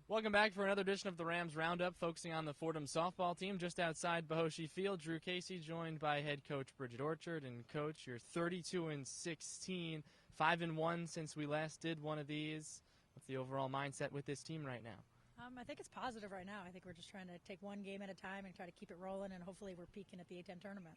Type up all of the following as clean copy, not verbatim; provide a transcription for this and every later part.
Welcome back for another edition of the Rams Roundup, focusing on the Fordham softball team just outside Bahoshy Field. Drew Casey joined by head coach Bridget Orchard. And coach, you're 32-16, 5-1 since we last did one of these. What's the overall mindset with this team right now? I think it's positive right now. I think we're just trying to take one game at a time and try to keep it rolling, and hopefully we're peaking at the A10 tournament.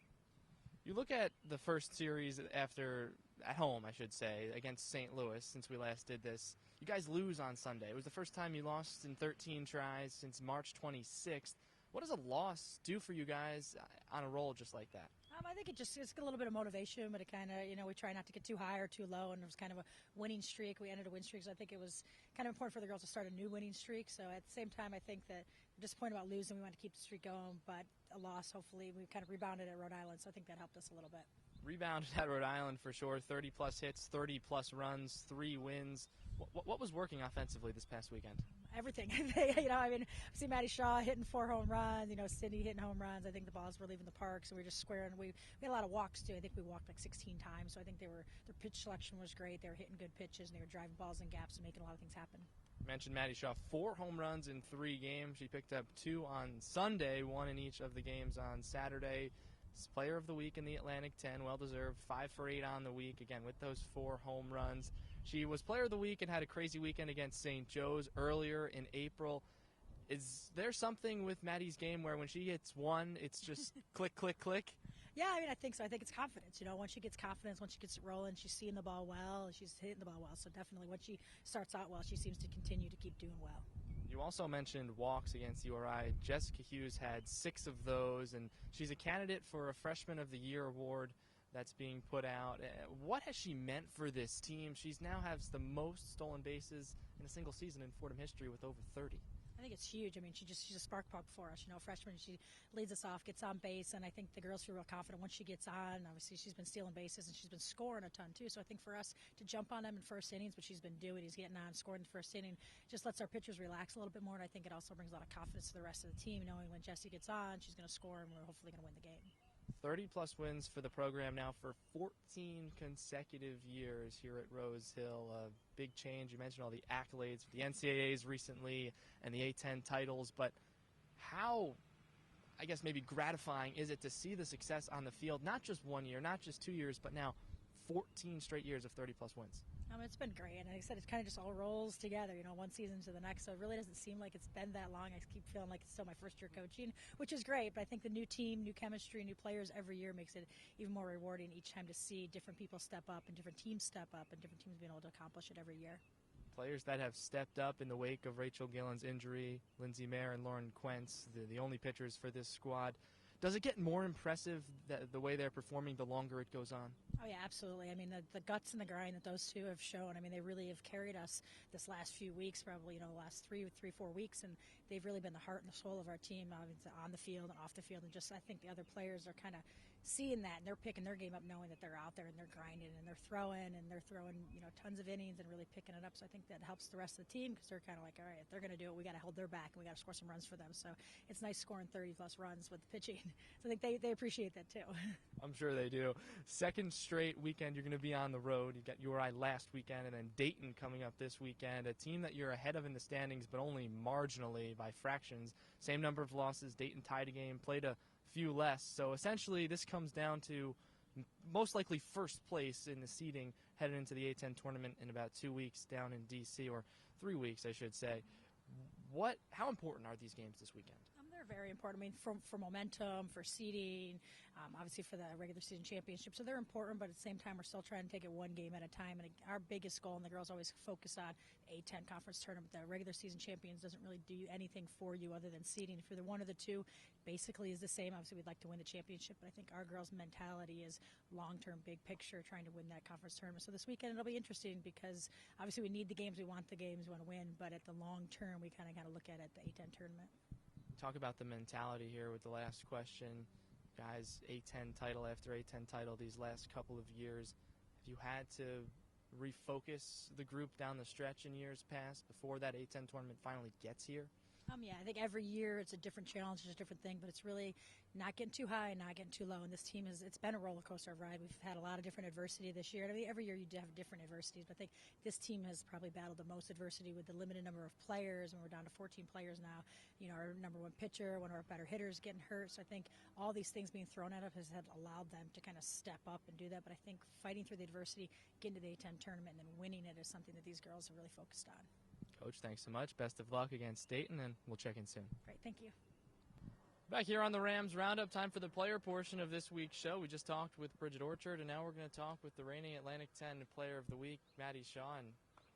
You look at the first series at home, I should say, against St. Louis since we last did this. You guys lose on Sunday. It was the first time you lost in 13 tries since March 26th. What does a loss do for you guys on a roll just like that? I think it's a little bit of motivation, but it kind of, we try not to get too high or too low, and it was kind of a winning streak. We ended a win streak, so I think it was kind of important for the girls to start a new winning streak. So at the same time, I think that we're disappointed about losing. We want to keep the streak going, but a loss, hopefully, we kind of rebounded at Rhode Island, so I think that helped us a little bit. Rebounded at Rhode Island for sure, 30-plus hits, 30-plus runs, 3 wins. What was working offensively this past weekend? Everything. I see Madi Shaw hitting 4 home runs, Sydney hitting home runs. I think the balls were leaving the park, so we were just squaring. We had a lot of walks, too. I think we walked like 16 times, so I think their pitch selection was great. They were hitting good pitches, and they were driving balls in gaps and making a lot of things happen. You mentioned Madi Shaw, 4 home runs in 3 games. She picked up 2 on Sunday, 1 in each of the games on Saturday. Player of the week in the Atlantic 10, well-deserved, 5 for 8 on the week, again, with those 4 home runs. She was player of the week and had a crazy weekend against St. Joe's earlier in April. Is there something with Maddie's game where when she hits one, it's just click, click, click? Yeah, I think so. I think it's confidence. Once she gets confidence, once she gets it rolling, she's seeing the ball well, she's hitting the ball well. So definitely when she starts out well, she seems to continue to keep doing well. You also mentioned walks against URI. Jessica Hughes had 6 of those, and she's a candidate for a Freshman of the Year award that's being put out. What has she meant for this team? She now has the most stolen bases in a single season in Fordham history with over 30. I think it's huge. She's a spark plug for us. Freshman, she leads us off, gets on base, and I think the girls feel real confident once she gets on. Obviously, she's been stealing bases, and she's been scoring a ton, too. So I think for us to jump on them in first innings, what she's been doing, he's getting on, scoring in the first inning, just lets our pitchers relax a little bit more, and I think it also brings a lot of confidence to the rest of the team, knowing when Jessie gets on, she's going to score, and we're hopefully going to win the game. 30-plus wins for the program now for 14 consecutive years here at Rose Hill. A big change. You mentioned all the accolades for the NCAAs recently and the A10 titles, but how, I guess, maybe gratifying is it to see the success on the field, not just 1 year, not just 2 years, but now 14 straight years of 30-plus wins? It's been great, and like I said, it kind of just all rolls together, one season to the next, so it really doesn't seem like it's been that long. I keep feeling like it's still my first year coaching, which is great, but I think the new team, new chemistry, new players every year makes it even more rewarding each time to see different people step up and different teams step up and different teams being able to accomplish it every year. Players that have stepped up in the wake of Rachel Gillen's injury, Lindsay Mayer and Lauren Quentz, the only pitchers for this squad. Does it get more impressive the way they're performing the longer it goes on? Oh, yeah, absolutely. The guts and the grind that those two have shown, they really have carried us this last few weeks, probably, the last 3-4 weeks, and they've really been the heart and the soul of our team on the field and off the field. And just I think the other players are kind of seeing that, and they're picking their game up knowing that they're out there and they're grinding and they're throwing tons of innings and really picking it up. So I think that helps the rest of the team because they're kind of like, all right, if they're going to do it, we got to hold their back and we got to score some runs for them. So it's nice scoring 30-plus runs with the pitching. So I think they appreciate that too. I'm sure they do. Second straight weekend you're going to be on the road. You got URI last weekend and then Dayton coming up this weekend, a team that you're ahead of in the standings but only marginally by fractions. Same number of losses. Dayton tied a game, played a few less. So essentially this comes down to most likely first place in the seeding headed into the A10 tournament in about 2 weeks down in D.C., or 3 weeks I should say. How important are these games this weekend? They're very important. For momentum, for seeding, obviously for the regular season championship. So they're important, but at the same time, we're still trying to take it one game at a time. And our biggest goal, and the girls always focus on the A10 conference tournament, the regular season champions doesn't really do anything for you other than seeding. If you're the one or the two, basically is the same. Obviously, we'd like to win the championship, but I think our girls' mentality is long-term, big picture, trying to win that conference tournament. So this weekend it'll be interesting because obviously we need the games, we want the games, we want to win, but at the long term, we kind of got to look at it, the A10 tournament. Talk about the mentality here with the last question. Guys, A10 title after A10 title these last couple of years. Have you had to refocus the group down the stretch in years past before that A10 tournament finally gets here? Yeah, I think every year it's a different challenge, it's a different thing, but it's really not getting too high and not getting too low. And this team it's been a roller coaster ride. We've had a lot of different adversity this year. I mean, every year you have different adversities, but I think this team has probably battled the most adversity with the limited number of players, and we're down to 14 players now. Our number one pitcher, one of our better hitters getting hurt. So I think all these things being thrown at us has allowed them to kind of step up and do that. But I think fighting through the adversity, getting to the A10 tournament, and then winning it is something that these girls have really focused on. Coach, thanks so much. Best of luck against Dayton, and we'll check in soon. Great, thank you. Back here on the Rams Roundup, time for the player portion of this week's show. We just talked with Bridget Orchard, and now we're going to talk with the reigning Atlantic 10 Player of the Week, Madi Shaw. And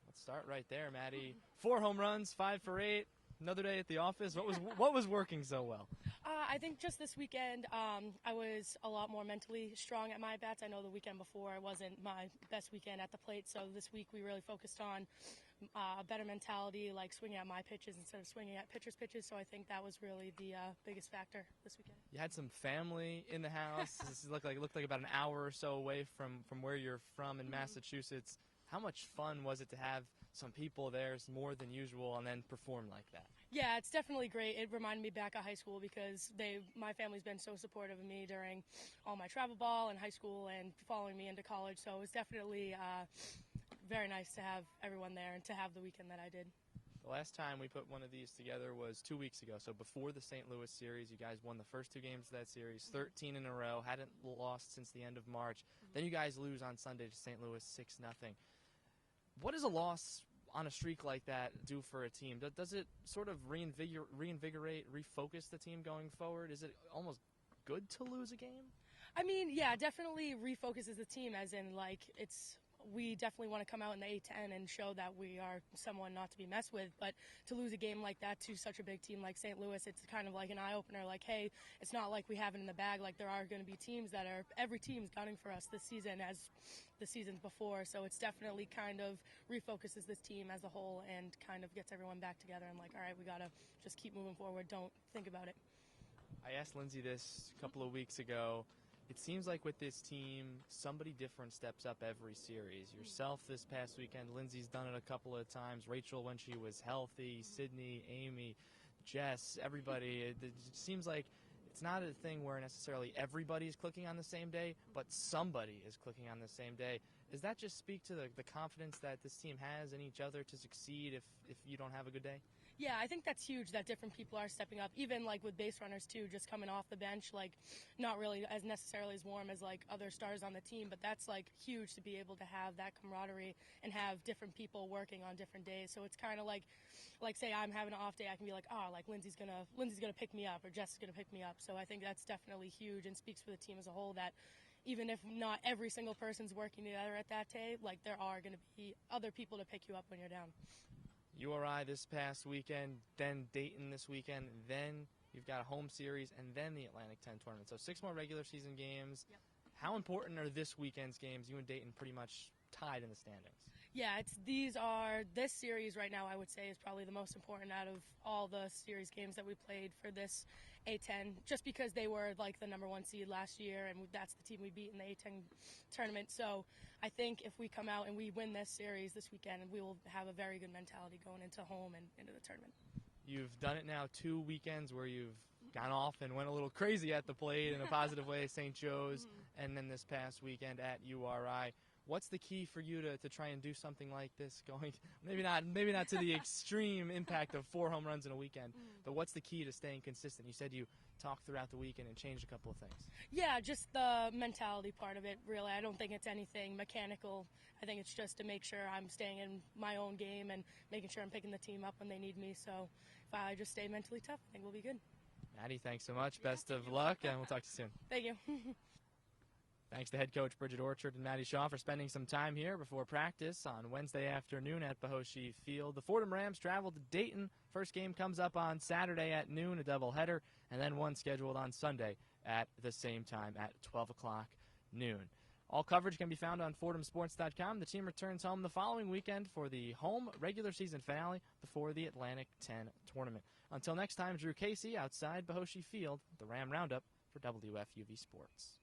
let's start right there, Madi. 4 home runs, 5 for 8. Another day at the office. What was working so well? I think just this weekend, I was a lot more mentally strong at my bats. I know the weekend before wasn't my best weekend at the plate, so this week we really focused on a better mentality, like swinging at my pitches instead of swinging at pitchers' pitches. So I think that was really the biggest factor this weekend. You had some family in the house. It looked like about an hour or so away from where you're from in Massachusetts. How much fun was it to have some people there more than usual and then perform like that? Yeah, it's definitely great. It reminded me back of high school because my family's been so supportive of me during all my travel ball and high school and following me into college. So it was definitely very nice to have everyone there and to have the weekend that I did. The last time we put one of these together was 2 weeks ago. So before the St. Louis series, you guys won the first 2 games of that series, 13 in a row, hadn't lost since the end of March. Then you guys lose on Sunday to St. Louis 6-0. What does a loss on a streak like that do for a team? Does it sort of reinvigorate, refocus the team going forward? Is it almost good to lose a game? I mean, yeah, definitely refocuses the team, as in, like, we definitely want to come out in the A10 and show that we are someone not to be messed with. But to lose a game like that to such a big team like St. Louis, it's kind of like an eye-opener. Like, hey, it's not like we have it in the bag. Like, there are going to be teams every team's gunning for us this season as the seasons before. So it's definitely kind of refocuses this team as a whole and kind of gets everyone back together and like, all right, we got to just keep moving forward. Don't think about it. I asked Lindsay this a couple of weeks ago. It seems like with this team, somebody different steps up every series. Yourself this past weekend, Lindsay's done it a couple of times. Rachel when she was healthy, Sydney, Amy, Jess, everybody. It seems like it's not a thing where necessarily everybody's clicking on the same day, but somebody is clicking on the same day. Does that just speak to the confidence that this team has in each other to succeed if you don't have a good day? Yeah, I think that's huge that different people are stepping up, even like with base runners too, just coming off the bench, like not really as necessarily as warm as like other stars on the team, but that's like huge to be able to have that camaraderie and have different people working on different days. So it's kind of like say I'm having an off day, I can be like, like Lindsay's gonna pick me up or Jess is gonna pick me up. So I think that's definitely huge and speaks for the team as a whole that even if not every single person's working together at that day, like there are going to be other people to pick you up when you're down. URI this past weekend, then Dayton this weekend, then you've got a home series, and then the Atlantic 10 tournament. So 6 more regular season games. Yep. How important are this weekend's games? You and Dayton pretty much tied in the standings. Yeah, this series right now I would say is probably the most important out of all the series games that we played for this A10, just because they were like the number 1 seed last year and that's the team we beat in the A10 tournament. So I think if we come out and we win this series this weekend, we will have a very good mentality going into home and into the tournament. You've done it now 2 weekends where you've gone off and went a little crazy at the plate in a positive way, St. Joe's, and then this past weekend at URI. What's the key for you to try and do something like this going, maybe not to the extreme impact of 4 home runs in a weekend, but what's the key to staying consistent? You said you talked throughout the weekend and changed a couple of things. Yeah, just the mentality part of it, really. I don't think it's anything mechanical. I think it's just to make sure I'm staying in my own game and making sure I'm picking the team up when they need me. So if I just stay mentally tough, I think we'll be good. Madi, thanks so much. Best of luck, and we'll talk to you soon. Thank you. Thanks to head coach Bridget Orchard and Madi Shaw for spending some time here before practice on Wednesday afternoon at Bahoshy Field. The Fordham Rams travel to Dayton. First game comes up on Saturday at noon, a doubleheader, and then one scheduled on Sunday at the same time at 12 o'clock noon. All coverage can be found on FordhamSports.com. The team returns home the following weekend for the home regular season finale before the Atlantic 10 tournament. Until next time, Drew Casey outside Bahoshy Field, the Ram Roundup for WFUV Sports.